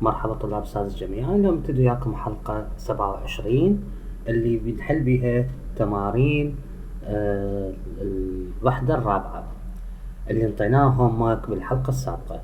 مرحبا طلاب السادس جميعا. اليوم ابتدي وياكم حلقة 27 اللي بنحل بها تمارين الوحدة الرابعة اللي انطيناها homework بالحلقة السابقة.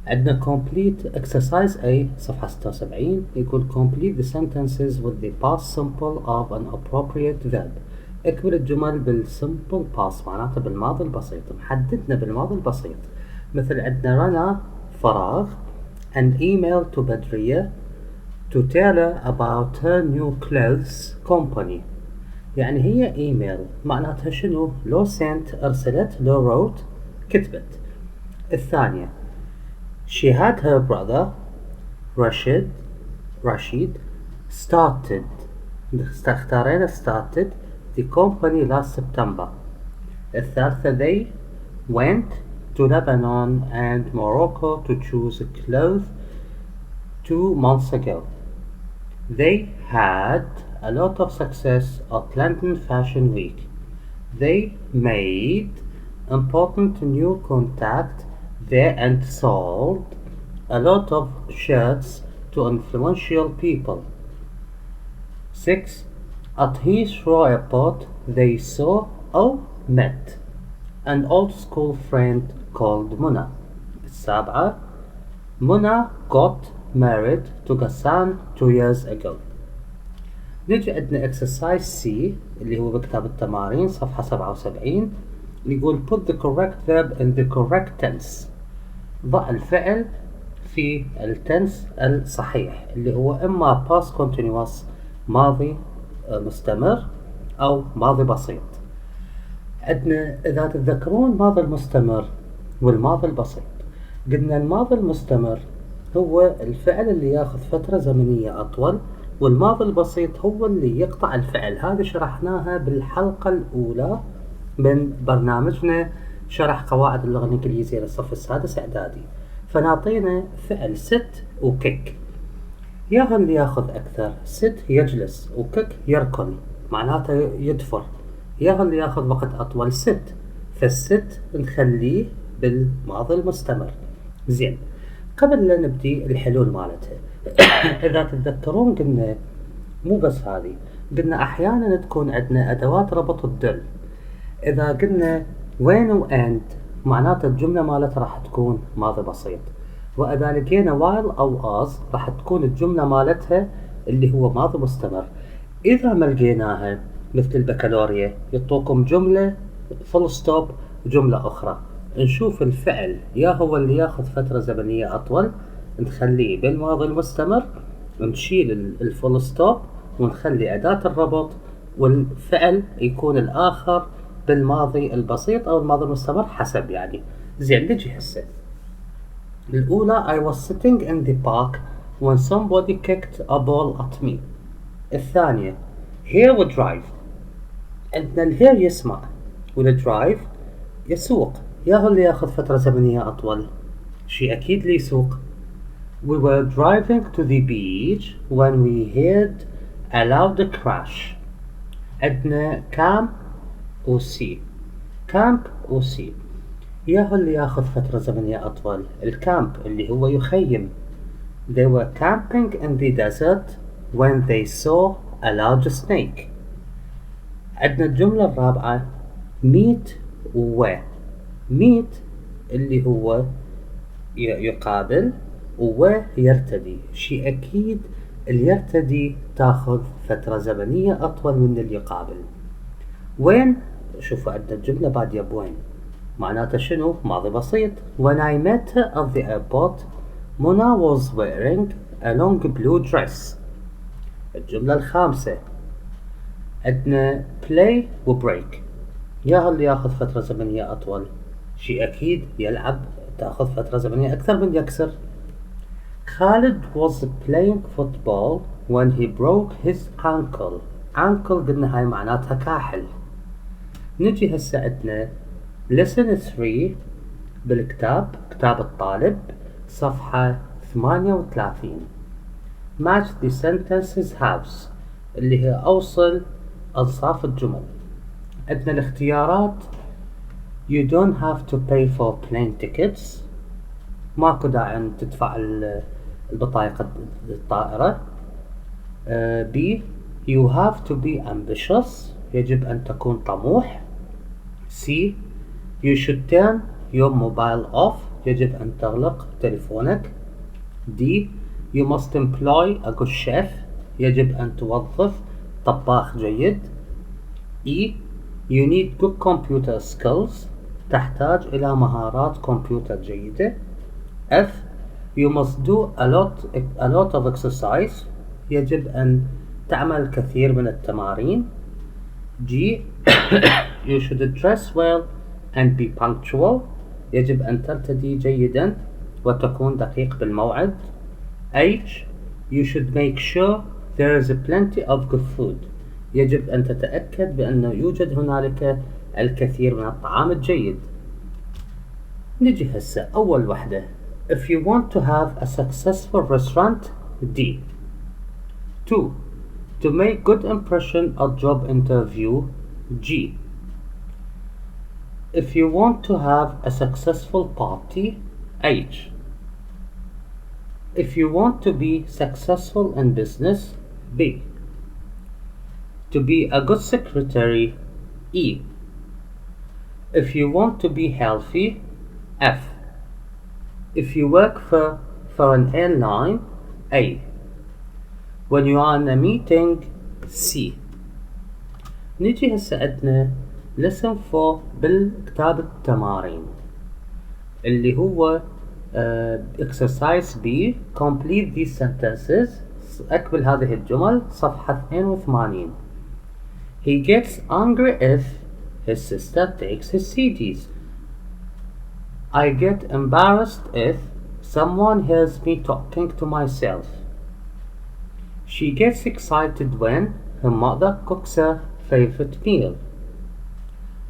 عندنا complete exercise A صفحة 76 يقول complete the sentences with the past simple of an appropriate verb. اكمل الجمل بالsimple past معناته بالماضي البسيط. محددنا بالماضي البسيط مثل عندنا رنا فراغ an email to بدرية to tell her about her new clothes company. يعني هي ايميل معناتها شنو؟ لو sent ارسلت، لو wrote كتبت. الثانية she had her brother رشيد started، اختارينا started the company last September. الثالثة they went to Lebanon and Morocco to choose clothes 2 months ago. They had a lot of success at London Fashion Week. They made important new contact there and sold a lot of shirts to influential people. 6. At Heathrow Airport they saw or met an old school friend called Muna. 7. Muna got married to Ghassan 2 years ago. نجي عندنا exercise C اللي هو بكتاب التمارين صفحة 77 يقول put the correct verb in the correct tense. ضع الفعل في التنس الصحيح اللي هو إما past continuous ماضي مستمر أو ماضي بسيط. عندنا إذا تتذكرون ماضي المستمر والماضي البسيط، قلنا الماضي المستمر هو الفعل اللي ياخذ فترة زمنية أطول، والماضي البسيط هو اللي يقطع الفعل. هذه شرحناها بالحلقة الأولى من برنامجنا شرح قواعد اللغة الإنجليزية للصف السادس اعدادي. فنعطينا فعل sit وكك، ياهو اللي ياخذ أكثر. sit يجلس وكك يركض معناته يدفر، ياهو اللي ياخذ وقت أطول sit. فالست نخليه بالماضي المستمر. زين، قبل لا نبدي الحلول مالتها إذا تتذكرون قلنا مو بس هذه، قلنا أحيانا تكون عندنا أدوات ربط الدل. إذا قلنا when و and معناته الجملة مالتها راح تكون ماضي بسيط، وإذا لقينا while أو as راح تكون الجملة مالتها اللي هو ماضي مستمر. إذا ما لقيناها مثل البكالوريا يعطوكم جملة full stop وجملة أخرى، نشوف الفعل يا هو اللي ياخذ فترة زمنية أطول نخليه بالماضي المستمر، نشيل الفول ستوب ونخلي أداة الربط، والفعل يكون الآخر بالماضي البسيط أو الماضي المستمر حسب يعني. زين، نجي هسه الأولى I was sitting in the park when somebody kicked a ball at me. الثانية here we drive، عندنا الهير يسمع والدرايف يسوق، ياهو اللي ياخذ فترة زمنية أطول؟ شي أكيد اللي يسوق. We were driving to the beach when we heard a loud crash. عندنا camp وسي، camp وسي، ياهو اللي ياخذ فترة زمنية أطول؟ الكامب اللي هو يخيم. They were camping in the desert when they saw a large snake. عندنا الجملة الرابعة meet و meet اللي هو يقابل و يرتدي، شيء أكيد اللي يرتدي تاخذ فترة زمنية أطول من اللي يقابل. وين؟ شوفوا عندنا الجملة بادية بوين معناته شنو؟ ماضي بسيط. When I met her at the airport Mona was wearing a long blue dress. الجملة الخامسة عندنا play و break، ياهو اللي ياخذ فترة زمنية أطول؟ شيء أكيد يلعب تأخذ فترة زمنية أكثر من يكسر. Khalid was playing football when he broke his ankle. ankle قلنا هاي معناتها كاحل. نجي هسه عندنا lesson 3 بالكتاب، كتاب الطالب صفحة 38 match the sentences house اللي هي أوصل أنصاف الجمل. عندنا الاختيارات you don't have to pay for plane tickets، ماكو داعي تدفع البطايق الطائرة. B. You have to be ambitious. يجب أن تكون طموح. C. You should turn your mobile off. يجب أن تغلق تليفونك. D. You must employ a good chef. يجب أن توظف طباخ جيد. E. You need good computer skills. تحتاج إلى مهارات كمبيوتر جيدة. F. You must do a lot of exercise. يجب أن تعمل كثير من التمارين. G. You should dress well and be punctual. يجب أن ترتدي جيدا وتكون دقيق بالموعد. H. You should make sure there is plenty of good food. يجب أن تتأكد بأنه يوجد هنالك الكثير من الطعام الجيد. نجي هسه أول وحدة. If you want to have a successful restaurant, D. 2. To make good impression at job interview, G. If you want to have a successful party, H. If you want to be successful in business, B. To be a good secretary, E. If you want to be healthy, F. If you work for an airline, A. When you are in a meeting, C. نيجي هسه عندنا lesson 4 بالكتاب التمارين اللي هو exercise B. Complete these sentences. أكمل هذه الجمل صفحة 82. He gets angry if his sister takes his CDs. I get embarrassed if someone hears me talking to myself. She gets excited when her mother cooks her favorite meal.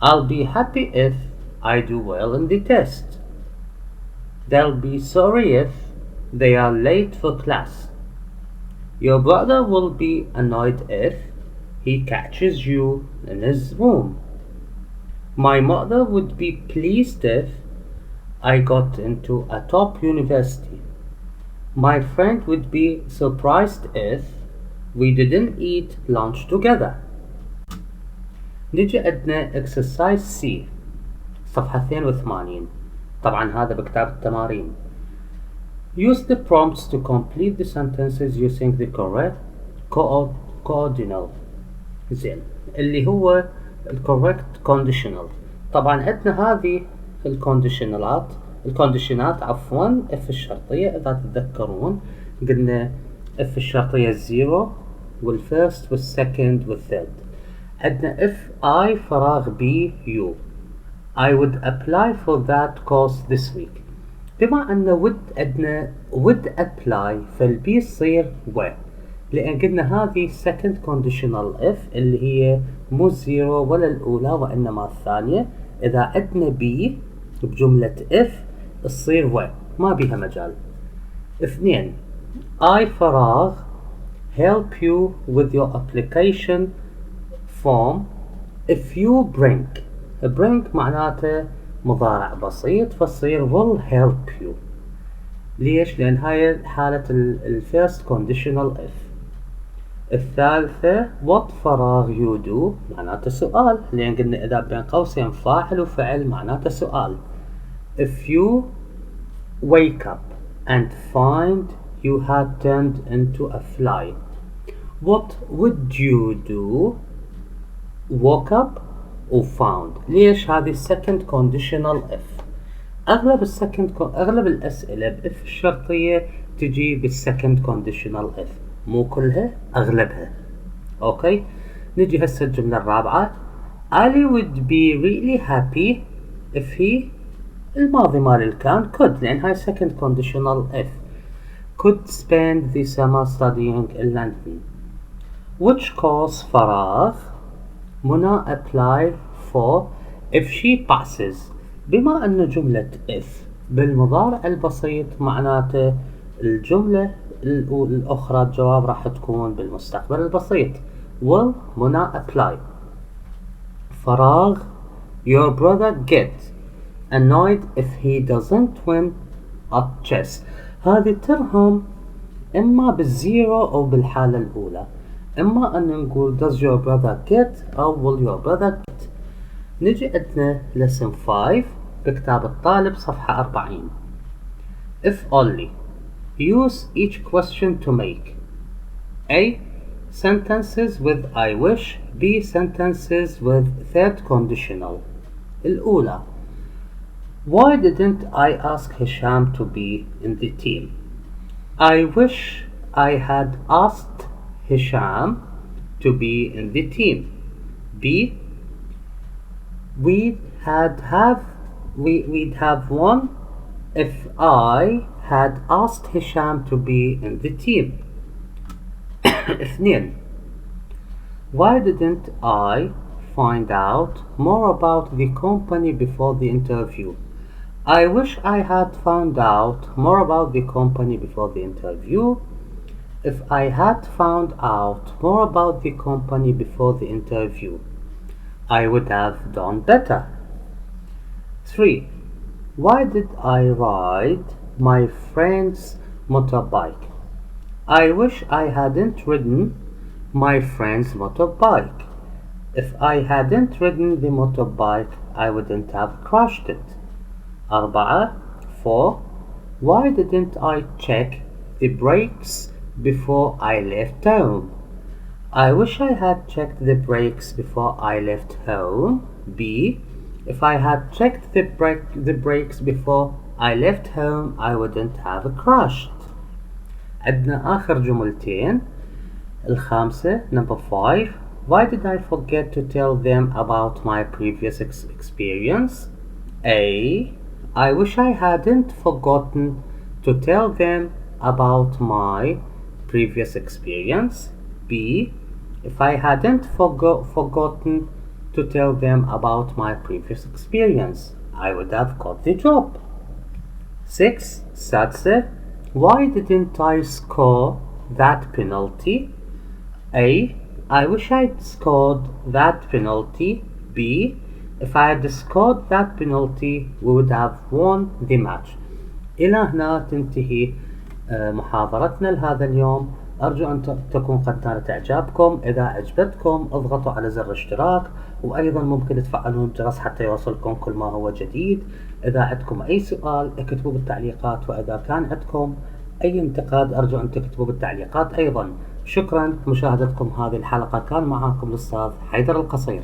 I'll be happy if I do well in the test. They'll be sorry if they are late for class. Your brother will be annoyed if he catches you in his room. My mother would be pleased if I got into a top university. My friend would be surprised if we didn't eat lunch together. نجي عندنا exercise C صفحة 82. طبعا هذا بكتاب التمارين. Use the prompts to complete the sentences using the correct coordinal. زين اللي هو correct conditional. طبعا عندنا هذه الكونديشنات عفوا اف الشرطية اذا تتذكرون قلنا اف الشرطية 0 والفيرست والسكند والثيرد. عندنا if I فراغ B you I would apply for that course this week. بما أن would عندنا would apply فالبي تصير و لأن قلنا هذه second conditional if اللي هي مو زيرو ولا الأولى وإنما الثانية. إذا عندنا بي بجملة if تصير و ما بيها مجال. 2 I فراغ help you with your application form if you bring معناته مضارع بسيط فتصير will help you. ليش؟ لأن هاي حالة first conditional if. الثالثة what فراغ you do معناته سؤال لأن قلنا إذا بين قوسين فاعل وفعل معناته سؤال. If you wake up and find you had turned into a fly, what would you do? Woke up و found. ليش هذه second conditional if. أغلب الأسئلة بإف الشرطية تجي بالsecond conditional if. مو كلها أغلبها. أوكي نجي هسه الجملة الرابعة. Ali would be really happy if he الماضي مال الكان could لأن هاي second conditional if could spend the summer studying in London. Which course فراغ منى apply for if she passes. بما أن جملة if بالمضارع البسيط معناته الجملة الأخرى الجواب راح تكون بالمستقبل البسيط. will منى apply. فراغ your brother gets annoyed if he doesn't win at chess. هذه ترهم إما بالزيرو أو بالحالة الأولى. إما أن نقول does your brother get أو will your brother get. نجي عندنا lesson 5 بكتاب الطالب صفحة 40. If only. Use each question to make A. Sentences with I wish. B. Sentences with third conditional. الأولى. Why didn't I ask Hisham to be in the team? I wish I had asked Hisham to be in the team. B. We'd have won if I had asked Hisham to be in the team. 2. Why didn't I find out more about the company before the interview? I wish I had found out more about the company before the interview. If I had found out more about the company before the interview, I would have done better. 3. Why did I ride my friend's motorbike? I wish I hadn't ridden my friend's motorbike. If I hadn't ridden the motorbike, I wouldn't have crashed it. 4. Why didn't I check the brakes before I left home? I wish I had checked the brakes before I left home. B. If I had checked the brakes before I left home, I wouldn't have crashed. عندنا آخر جملتين. 5 number 5. Why did I forget to tell them about my previous experience? A. I wish I hadn't forgotten to tell them about my previous experience. B. If I hadn't forgotten to tell them about my previous experience, I would have got the job. 6. سادسة. Why didn't I score that penalty? A. I wish I'd scored that penalty. B. If I had scored that penalty, we would have won the match. إلى هنا تنتهي محاضرتنا لهذا اليوم. أرجو أن تكون قد نالت إعجابكم. إذا أعجبتكم اضغطوا على زر الاشتراك، وأيضا ممكن تفعلون الجرس حتى يوصلكم كل ما هو جديد. إذا عندكم أي سؤال اكتبوا بالتعليقات، وإذا كان عندكم أي انتقاد أرجو أن تكتبوا بالتعليقات أيضا. شكرا لمشاهدتكم هذه الحلقة. كان معكم الأستاذ حيدر القصير.